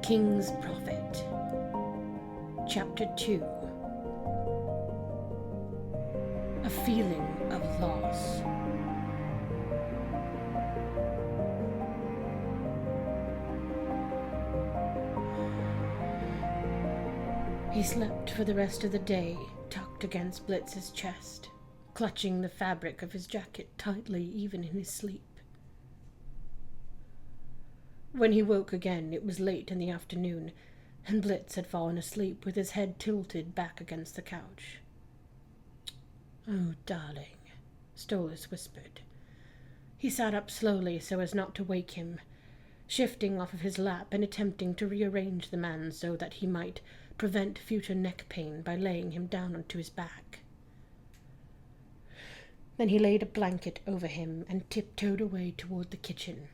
King's Prophet, Chapter 2. A Feeling of Loss. He slept for the rest of the day, tucked against Blitz's chest, clutching the fabric of his jacket tightly even in his sleep. When he woke again, it was late in the afternoon, and Blitz had fallen asleep with his head tilted back against the couch. "Oh, darling," Stolas whispered. He sat up slowly so as not to wake him, shifting off of his lap and attempting to rearrange the man so that he might prevent future neck pain by laying him down onto his back. Then he laid a blanket over him and tiptoed away toward the kitchen.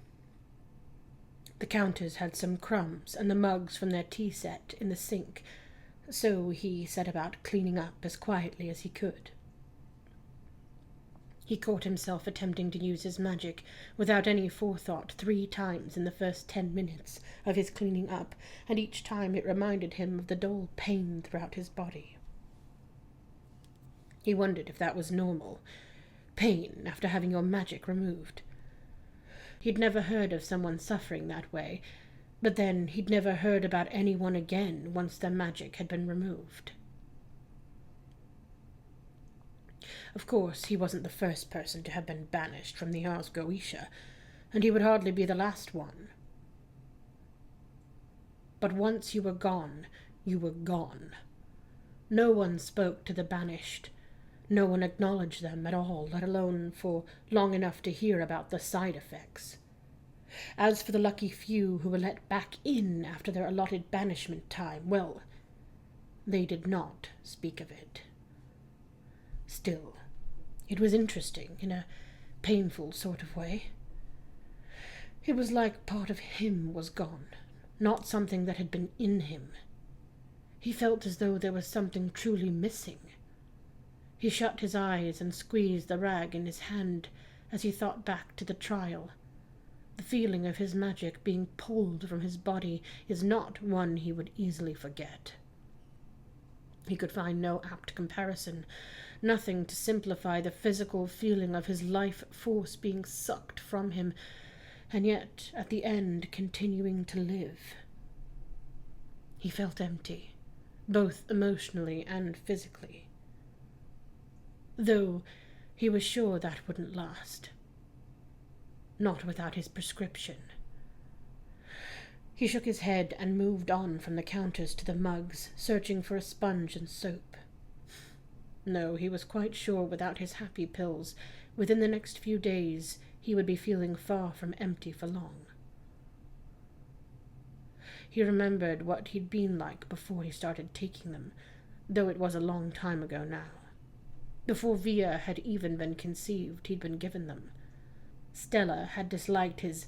The counters had some crumbs and the mugs from their tea set in the sink, so he set about cleaning up as quietly as he could. He caught himself attempting to use his magic without any forethought 3 times in the first 10 minutes of his cleaning up, and each time it reminded him of the dull pain throughout his body. He wondered if that was normal. Pain after having your magic removed. He'd never heard of someone suffering that way, but then he'd never heard about anyone again once their magic had been removed. Of course, he wasn't the first person to have been banished from the Ars Goetia, and he would hardly be the last one. But once you were gone, you were gone. No one spoke to the banished. No one acknowledged them at all, let alone for long enough to hear about the side effects. As for the lucky few who were let back in after their allotted banishment time, well, they did not speak of it. Still, it was interesting in a painful sort of way. It was like part of him was gone, not something that had been in him. He felt as though there was something truly missing. He shut his eyes and squeezed the rag in his hand as he thought back to the trial. The feeling of his magic being pulled from his body is not one he would easily forget. He could find no apt comparison, nothing to simplify the physical feeling of his life force being sucked from him, and yet at the end continuing to live. He felt empty, both emotionally and physically. Though he was sure that wouldn't last. Not without his prescription. He shook his head and moved on from the counters to the mugs, searching for a sponge and soap. No, he was quite sure without his happy pills, within the next few days, he would be feeling far from empty for long. He remembered what he'd been like before he started taking them, though it was a long time ago now. Before Via had even been conceived, he'd been given them. Stella had disliked his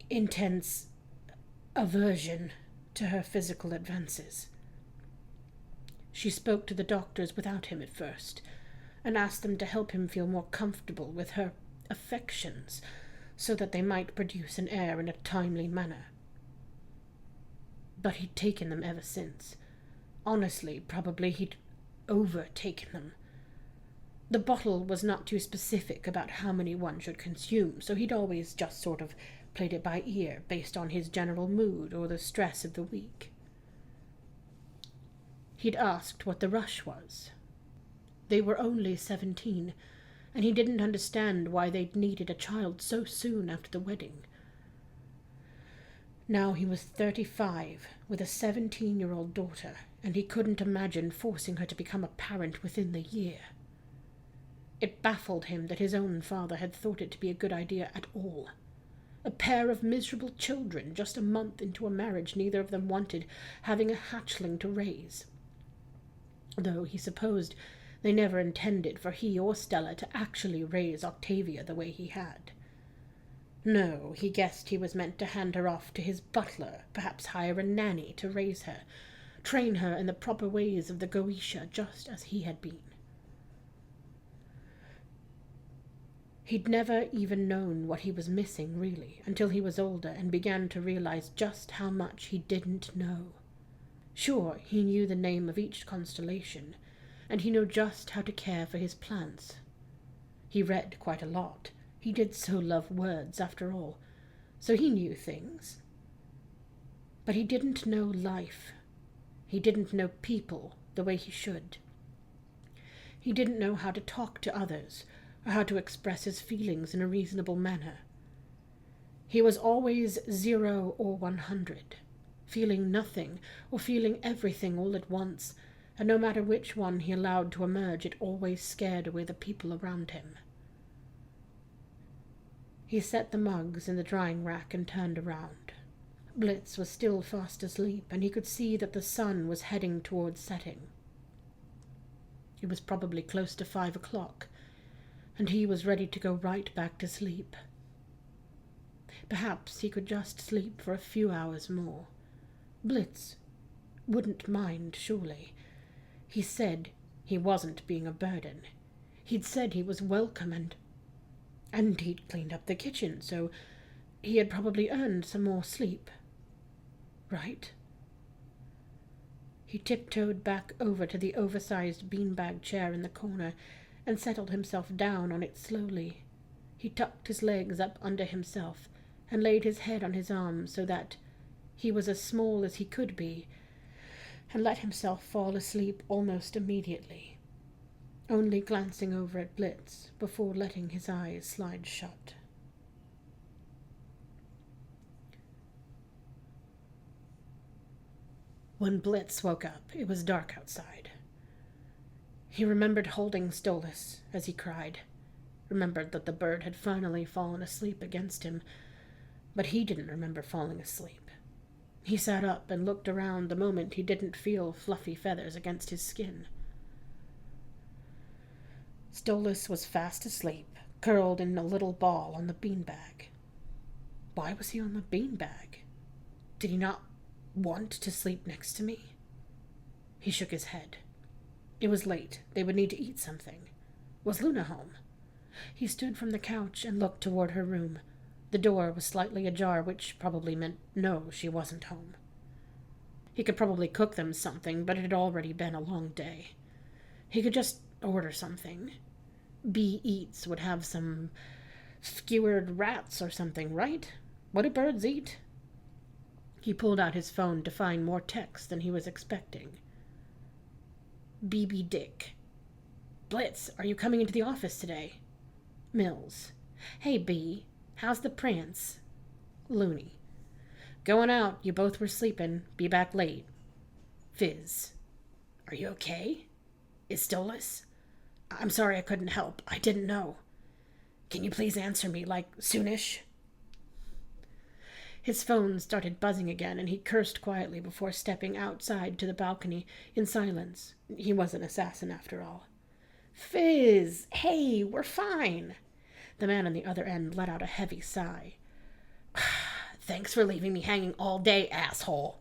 intense aversion to her physical advances. She spoke to the doctors without him at first, and asked them to help him feel more comfortable with her affections, so that they might produce an heir in a timely manner. But he'd taken them ever since. Honestly, probably he'd overtaken them. The bottle was not too specific about how many one should consume, so he'd always just sort of played it by ear based on his general mood or the stress of the week. He'd asked what the rush was. They were only 17, and he didn't understand why they'd needed a child so soon after the wedding. Now he was 35, with a 17-year-old daughter, and he couldn't imagine forcing her to become a parent within the year. It baffled him that his own father had thought it to be a good idea at all. A pair of miserable children just a month into a marriage neither of them wanted, having a hatchling to raise. Though he supposed they never intended for he or Stella to actually raise Octavia the way he had. No, he guessed he was meant to hand her off to his butler, perhaps hire a nanny to raise her, train her in the proper ways of the Goetia just as he had been. He'd never even known what he was missing, really, until he was older and began to realize just how much he didn't know. Sure, he knew the name of each constellation, and he knew just how to care for his plants. He read quite a lot. He did so love words, after all, so he knew things. But he didn't know life. He didn't know people the way he should. He didn't know how to talk to others, or how to express his feelings in a reasonable manner. He was always 0 or 100, feeling nothing or feeling everything all at once, and no matter which one he allowed to emerge, it always scared away the people around him. He set the mugs in the drying rack and turned around. Blitz was still fast asleep, and he could see that the sun was heading towards setting. It was probably close to 5 o'clock, and he was ready to go right back to sleep. Perhaps he could just sleep for a few hours more. Blitz wouldn't mind, surely. He said he wasn't being a burden. He'd said he was welcome, and he'd cleaned up the kitchen, so he had probably earned some more sleep. Right? He tiptoed back over to the oversized beanbag chair in the corner and settled himself down on it slowly. He tucked his legs up under himself and laid his head on his arms so that he was as small as he could be, and let himself fall asleep almost immediately, only glancing over at Blitz before letting his eyes slide shut. When Blitz woke up, it was dark outside. He remembered holding Stolas as he cried, remembered that the bird had finally fallen asleep against him, but he didn't remember falling asleep. He sat up and looked around the moment he didn't feel fluffy feathers against his skin. Stolas was fast asleep, curled in a little ball on the beanbag. Why was he on the beanbag? Did he not want to sleep next to me? He shook his head. It was late. They would need to eat something. Was Luna home? He stood from the couch and looked toward her room. The door was slightly ajar, which probably meant no, she wasn't home. He could probably cook them something, but it had already been a long day. He could just order something. Bee Eats would have some skewered rats or something, right? What do birds eat? He pulled out his phone to find more text than he was expecting. BB Dick. Blitz, are you coming into the office today? Mills. Hey, B. How's the prance? Looney. Going out. You both were sleeping. Be back late. Fizz. Are you okay? Is Stolas? I'm sorry I couldn't help. I didn't know. Can you please answer me, like, soonish? His phone started buzzing again, and he cursed quietly before stepping outside to the balcony in silence. He was an assassin, after all. Fizz! Hey, we're fine! The man on the other end let out a heavy sigh. Thanks for leaving me hanging all day, asshole.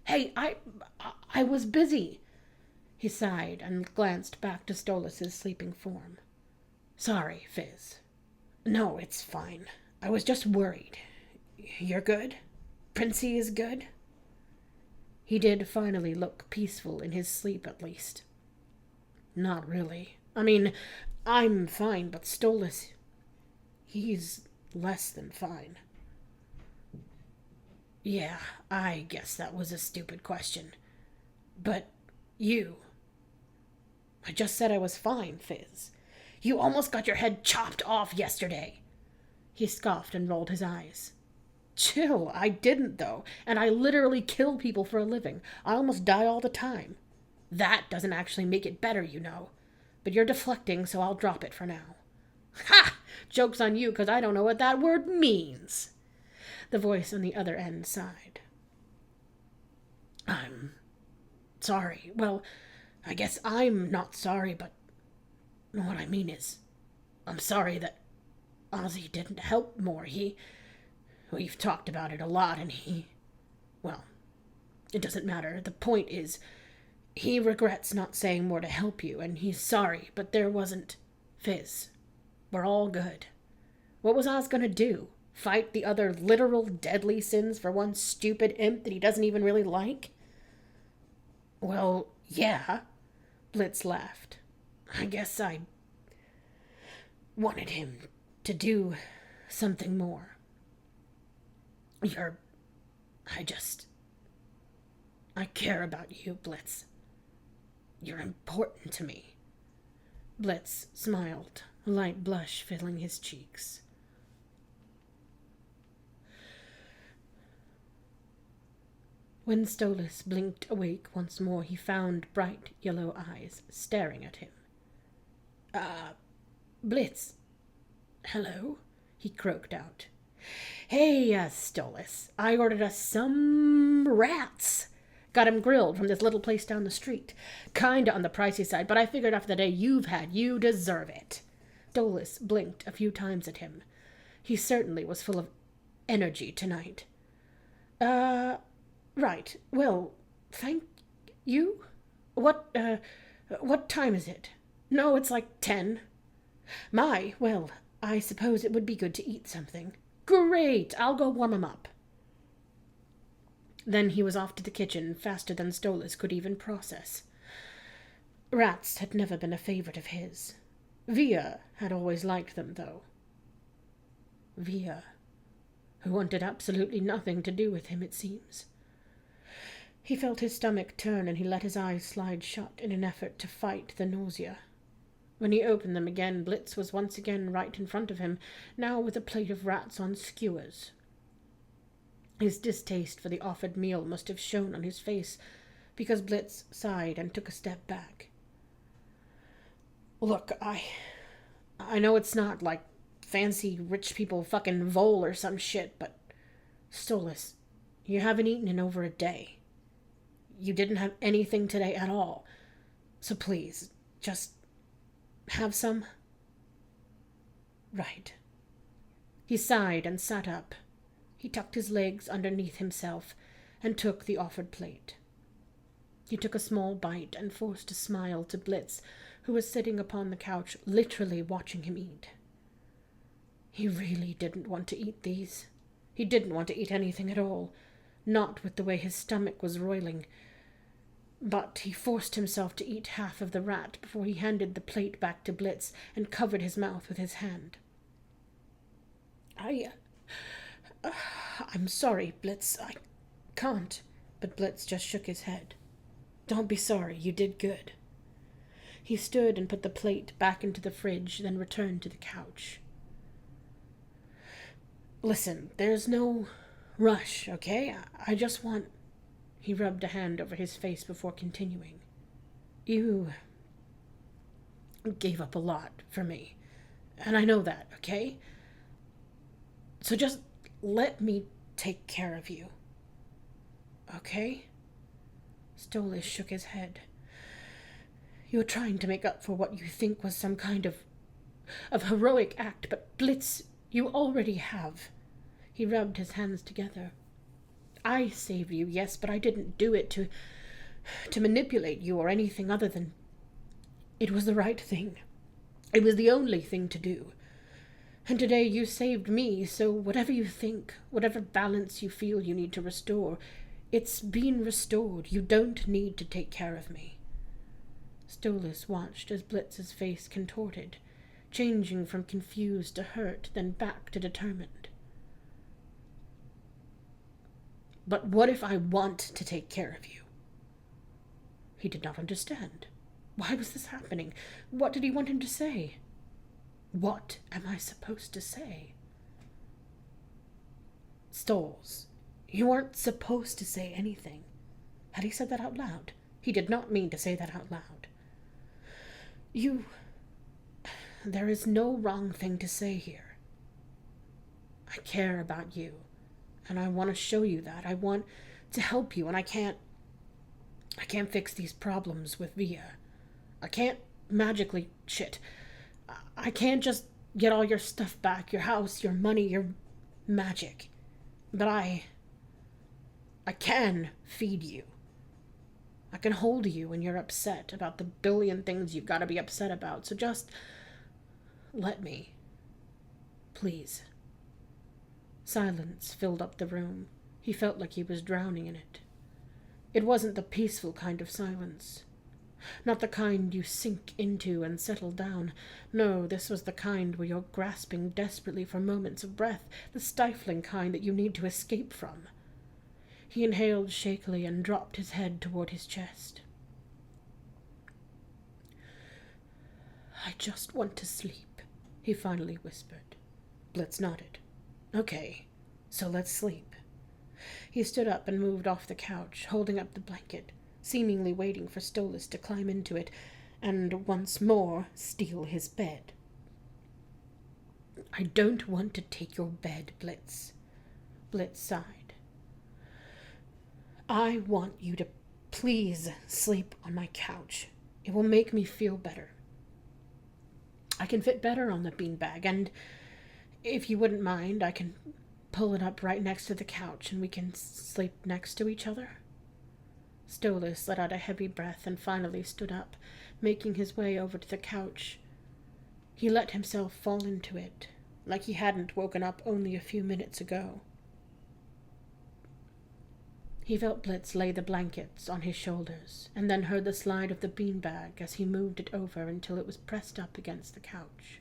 Hey, I was busy. He sighed and glanced back to Stolas' sleeping form. Sorry, Fizz. No, it's fine. I was just worried. You're good? Princey is good? He did finally look peaceful in his sleep, at least. Not really. I mean, I'm fine, but Stolas, he's less than fine. Yeah, I guess that was a stupid question. But you... I just said I was fine, Fizz. You almost got your head chopped off yesterday. He scoffed and rolled his eyes. Chill, I didn't, though, and I literally kill people for a living. I almost die all the time. That doesn't actually make it better, you know. But you're deflecting, so I'll drop it for now. Ha! Joke's on you, 'cause I don't know what that word means. The voice on the other end sighed. I'm sorry. Well, I guess I'm not sorry, but what I mean is, I'm sorry that Ozzy didn't help more. We've talked about it a lot, and well, it doesn't matter. The point is, he regrets not saying more to help you, and he's sorry, but there wasn't... Fizz, we're all good. What was Oz gonna do? Fight the other literal deadly sins for one stupid imp that he doesn't even really like? Well, yeah, Blitz laughed. I guess I wanted him to do something more. I care about you, Blitz. You're important to me. Blitz smiled, a light blush filling his cheeks. When Stolas blinked awake once more, he found bright yellow eyes staring at him. Blitz. Hello? He croaked out. Hey, Stolas, I ordered us some rats. Got 'em grilled from this little place down the street. Kinda on the pricey side, but I figured after the day you've had, you deserve it. Stolas blinked a few times at him. He certainly was full of energy tonight. Right. Well, thank you. What time is it? No, it's like 10. Well, I suppose it would be good to eat something. Great! I'll go warm 'em up. Then he was off to the kitchen faster than Stolas could even process. Rats had never been a favorite of his. Via had always liked them, though. Via, who wanted absolutely nothing to do with him, it seems. He felt his stomach turn, and he let his eyes slide shut in an effort to fight the nausea. When he opened them again, Blitz was once again right in front of him, now with a plate of rats on skewers. His distaste for the offered meal must have shown on his face, because Blitz sighed and took a step back. Look, I know it's not like fancy rich people fucking vole or some shit, but Stolas, you haven't eaten in over a day. You didn't have anything today at all. So please, just have some? Right. He sighed and sat up. He tucked his legs underneath himself and took the offered plate. He took a small bite and forced a smile to Blitz, who was sitting upon the couch, literally watching him eat. He really didn't want to eat these. He didn't want to eat anything at all, not with the way his stomach was roiling. But he forced himself to eat half of the rat before he handed the plate back to Blitz and covered his mouth with his hand. I'm sorry, Blitz. I can't. But Blitz just shook his head. Don't be sorry. You did good. He stood and put the plate back into the fridge, then returned to the couch. Listen, there's no rush, okay? I just want... He rubbed a hand over his face before continuing. You gave up a lot for me, and I know that, okay? So just let me take care of you, okay? Stolas shook his head. You're trying to make up for what you think was some kind of heroic act, but Blitz, you already have. He rubbed his hands together. I saved you, yes, but I didn't do it to manipulate you or anything other than... It was the right thing. It was the only thing to do. And today you saved me, so whatever you think, whatever balance you feel you need to restore, it's been restored. You don't need to take care of me. Stolas watched as Blitz's face contorted, changing from confused to hurt, then back to determined. But what if I want to take care of you? He did not understand. Why was this happening? What did he want him to say? What am I supposed to say? Stoles, you aren't supposed to say anything. Had he said that out loud? He did not mean to say that out loud. There is no wrong thing to say here. I care about you. And I want to show you that. I want to help you, and I can't fix these problems with Via. I can't magically... I can't just get all your stuff back, your house, your money, your magic. But I can feed you. I can hold you when you're upset about the billion things you've got to be upset about. So just let me. Please." Silence filled up the room. He felt like he was drowning in it. It wasn't the peaceful kind of silence. Not the kind you sink into and settle down. No, this was the kind where you're grasping desperately for moments of breath, the stifling kind that you need to escape from. He inhaled shakily and dropped his head toward his chest. "I just want to sleep," he finally whispered. Blitz nodded. "Okay, so let's sleep." He stood up and moved off the couch, holding up the blanket, seemingly waiting for Stolas to climb into it and once more steal his bed. "I don't want to take your bed, Blitz." Blitz sighed. "I want you to please sleep on my couch. It will make me feel better. I can fit better on the beanbag, and if you wouldn't mind, I can pull it up right next to the couch and we can sleep next to each other." Stolas let out a heavy breath and finally stood up, making his way over to the couch. He let himself fall into it, like he hadn't woken up only a few minutes ago. He felt Blitz lay the blankets on his shoulders, and then heard the slide of the beanbag as he moved it over until it was pressed up against the couch.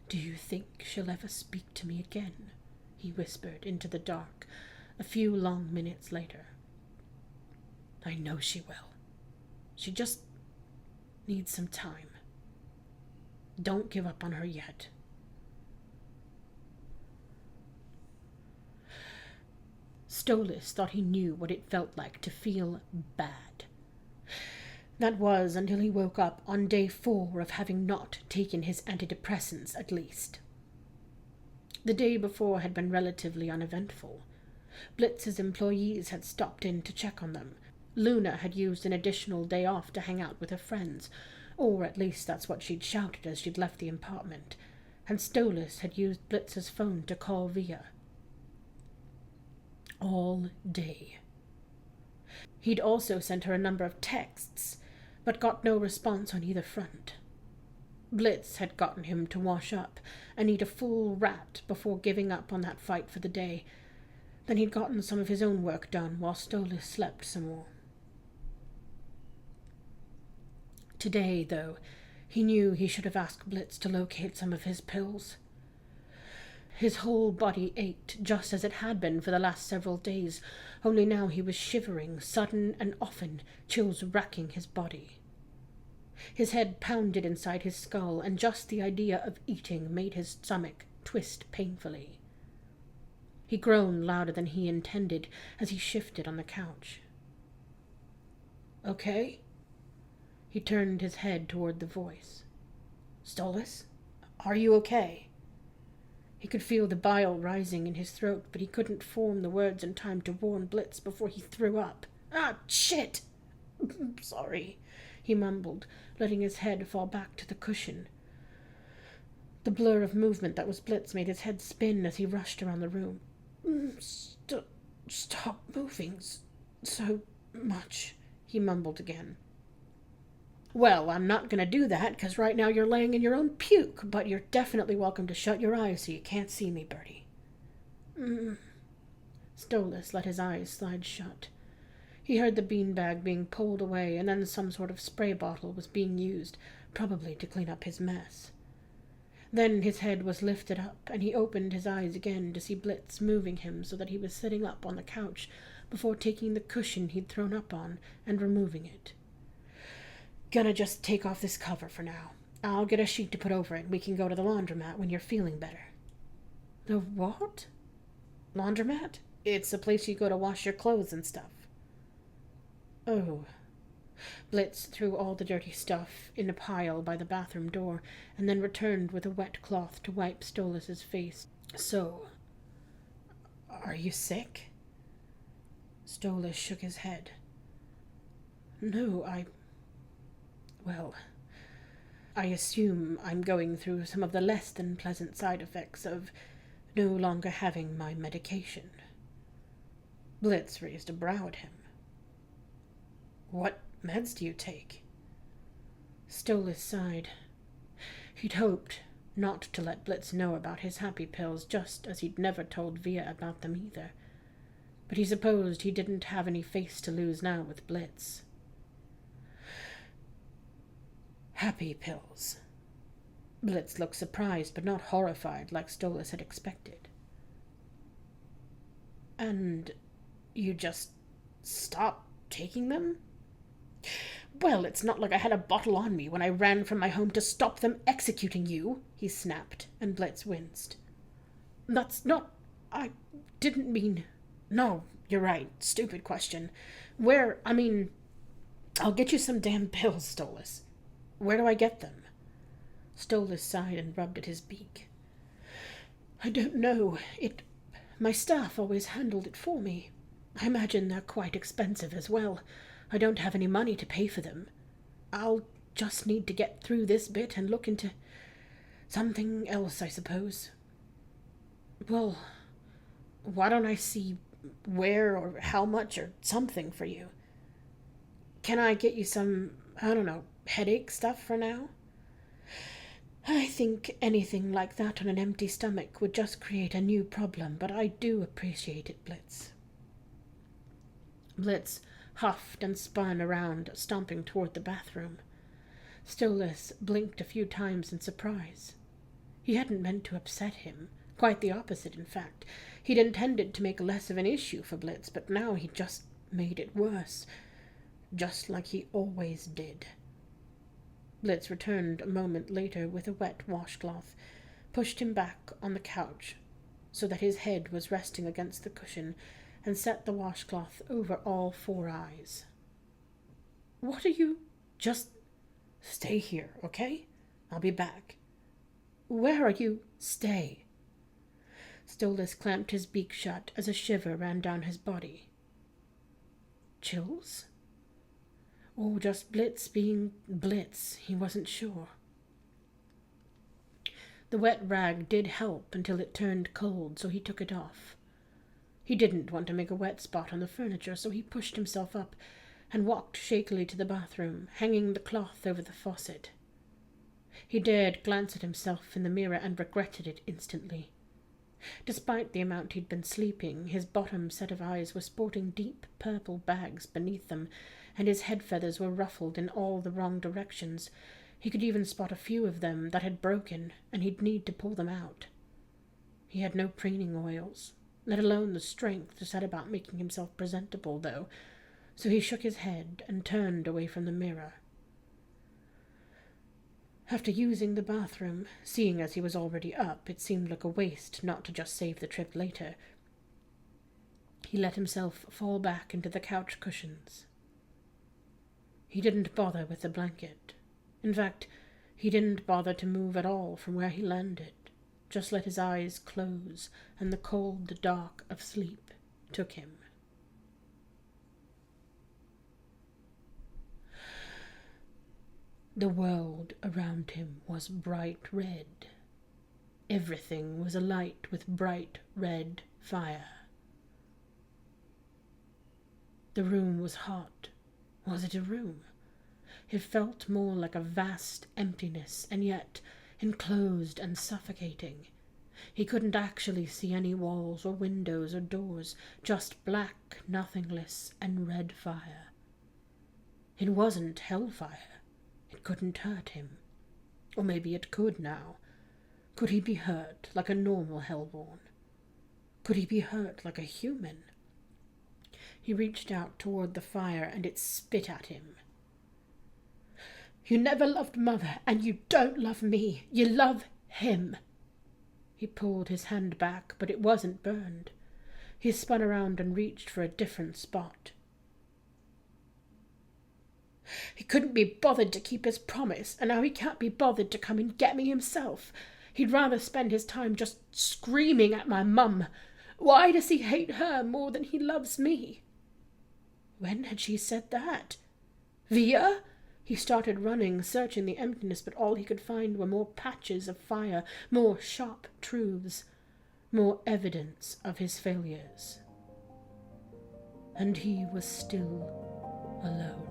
"Do you think she'll ever speak to me again?" he whispered into the dark a few long minutes later. "I know she will. She just needs some time. Don't give up on her yet." Stolas thought he knew what it felt like to feel bad. That was until he woke up on day 4 of having not taken his antidepressants, at least. The day before had been relatively uneventful. Blitz's employees had stopped in to check on them. Luna had used an additional day off to hang out with her friends, or at least that's what she'd shouted as she'd left the apartment, and Stolas had used Blitz's phone to call via. All day. He'd also sent her a number of texts, but got no response on either front. Blitz had gotten him to wash up and eat a full rat before giving up on that fight for the day. Then he'd gotten some of his own work done while Stolas slept some more. Today, though, he knew he should have asked Blitz to locate some of his pills. His whole body ached, just as it had been for the last several days, only now he was shivering, sudden and often, chills racking his body. His head pounded inside his skull, and just the idea of eating made his stomach twist painfully. He groaned louder than he intended as he shifted on the couch. "Okay?" He turned his head toward the voice. "Stolas, are you okay?" He could feel the bile rising in his throat, but he couldn't form the words in time to warn Blitz before he threw up. "Ah, shit! Sorry," he mumbled, letting his head fall back to the cushion. The blur of movement that was Blitz made his head spin as he rushed around the room. Stop moving so much," he mumbled again. "Well, I'm not going to do that, because right now you're laying in your own puke, but you're definitely welcome to shut your eyes so you can't see me, Bertie." Stolas let his eyes slide shut. He heard the beanbag being pulled away, and then some sort of spray bottle was being used, probably to clean up his mess. Then his head was lifted up, and he opened his eyes again to see Blitz moving him so that he was sitting up on the couch before taking the cushion he'd thrown up on and removing it. "Gonna just take off this cover for now. I'll get a sheet to put over it, and we can go to the laundromat when you're feeling better." "The what?" "Laundromat? It's a place you go to wash your clothes and stuff." "Oh." Blitz threw all the dirty stuff in a pile by the bathroom door, and then returned with a wet cloth to wipe Stolas's face. "So, are you sick?" Stolas shook his head. "No, Well, I assume I'm going through some of the less than pleasant side effects of no longer having my medication." Blitz raised a brow at him. "What meds do you take?" Stolas sighed. He'd hoped not to let Blitz know about his happy pills, just as he'd never told Via about them either. But he supposed he didn't have any face to lose now with Blitz. Happy pills. Blitz looked surprised, but not horrified like Stolas had expected. And you just stopped taking them? Well, it's not like I had a bottle on me when I ran from my home to stop them executing you, he snapped, and Blitz winced. That's not... I didn't mean... No, you're right. Stupid question. I'll get you some damn pills, Stolas. Where do I get them? Stolas sighed and rubbed at his beak. I don't know. My staff always handled it for me. I imagine they're quite expensive as well. I don't have any money to pay for them. I'll just need to get through this bit and look into something else, I suppose. Well, why don't I see where or how much or something for you? Can I get you some, headache stuff for now? I think anything like that on an empty stomach would just create a new problem, but I do appreciate it, Blitz. Blitz huffed and spun around, stomping toward the bathroom. Stolas blinked a few times in surprise. He hadn't meant to upset him. Quite the opposite, in fact. He'd intended to make less of an issue for Blitz, but now he just made it worse. Just like he always did. Blitz returned a moment later with a wet washcloth, pushed him back on the couch so that his head was resting against the cushion, and set the washcloth over all four eyes. What are you... Just stay here, okay? I'll be back. Where are you... Stay. Stolas clamped his beak shut as a shiver ran down his body. Chills? Or just Blitz being Blitz, he wasn't sure. The wet rag did help until it turned cold, so he took it off. He didn't want to make a wet spot on the furniture, so he pushed himself up and walked shakily to the bathroom, hanging the cloth over the faucet. He dared glance at himself in the mirror and regretted it instantly. Despite the amount he'd been sleeping, his bottom set of eyes were sporting deep purple bags beneath them, and his head feathers were ruffled in all the wrong directions. He could even spot a few of them that had broken, and he'd need to pull them out. He had no preening oils, let alone the strength to set about making himself presentable, though, so he shook his head and turned away from the mirror. After using the bathroom, seeing as he was already up, it seemed like a waste not to just save the trip later. He let himself fall back into the couch cushions. He didn't bother with the blanket. In fact, he didn't bother to move at all from where he landed, just let his eyes close, and the cold dark of sleep took him. The world around him was bright red. Everything was alight with bright red fire. The room was hot. Was it a room? It felt more like a vast emptiness, and yet enclosed and suffocating. He couldn't actually see any walls or windows or doors, just black, nothingness, and red fire. It wasn't hellfire. It couldn't hurt him. Or maybe it could now. Could he be hurt like a normal hellborn? Could he be hurt like a human? He reached out toward the fire, and it spit at him. You never loved Mother, and you don't love me. You love him. He pulled his hand back, but it wasn't burned. He spun around and reached for a different spot. He couldn't be bothered to keep his promise, and now he can't be bothered to come and get me himself. He'd rather spend his time just screaming at my mum. Why does he hate her more than he loves me? When had she said that? Via? He started running, searching the emptiness, but all he could find were more patches of fire, more sharp truths, more evidence of his failures. And he was still alone.